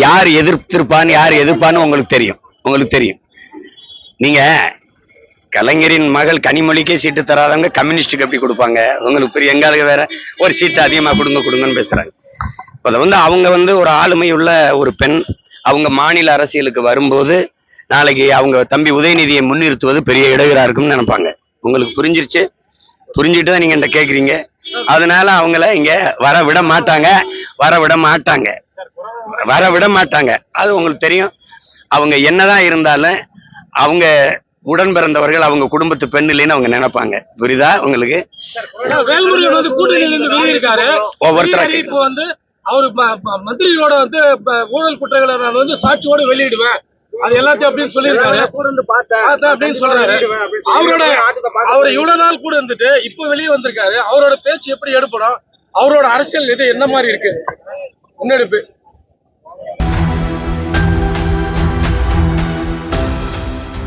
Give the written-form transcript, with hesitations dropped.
யார் எதிர்த்திருப்பான்னு யார் எதிர்ப்பான்னு உங்களுக்கு தெரியும். நீங்க கலைஞரின் மகள் கனிமொழிக்கே சீட்டு தராதவங்க கம்யூனிஸ்டுக்கு எப்படி கொடுப்பாங்க? உங்களுக்கு பெரிய எங்காவது வேற ஒரு சீட்டு அதிகமா கொடுங்கன்னு பேசுறாங்க. அவங்க ஒரு ஆளுமை உள்ள ஒரு பெண். அவங்க மாநில அரசியலுக்கு வரும்போது நாளைக்கு அவங்க தம்பி உதயநிதியை முன்னிறுத்துவது பெரிய இடையூறா இருக்கும்னு நினைப்பாங்க. உங்களுக்கு புரிஞ்சுட்டு தான் நீங்க இந்த கேக்குறீங்க. அதனால அவங்கள இங்க வர விட மாட்டாங்க. அது உங்களுக்கு தெரியும். அவங்க என்னதான் இருந்தாலும் அவங்க உடன் பிறந்தவர்கள், அவங்க குடும்பத்து பெண் இல்லைன்னு அவங்க நினைப்பாங்க. புரியுதா உங்களுக்கு? ஒவ்வொருத்தரும் அவரு மந்திரிகளோட ஊழல் குற்றங்களை சாட்சியோடு வெளியிடுவேன் அது எல்லாத்தையும் அப்படின்னு சொல்லியிருக்காரு அப்படின்னு சொல்றாரு. அவரோட இவ்வளவு நாள் கூட இருந்துட்டு இப்ப வெளியே வந்திருக்காரு. அவரோட பேச்சு எப்படி எடுப்படும்? அவரோட அரசியல் இது என்ன மாதிரி இருக்கு முன்னெடுப்பு?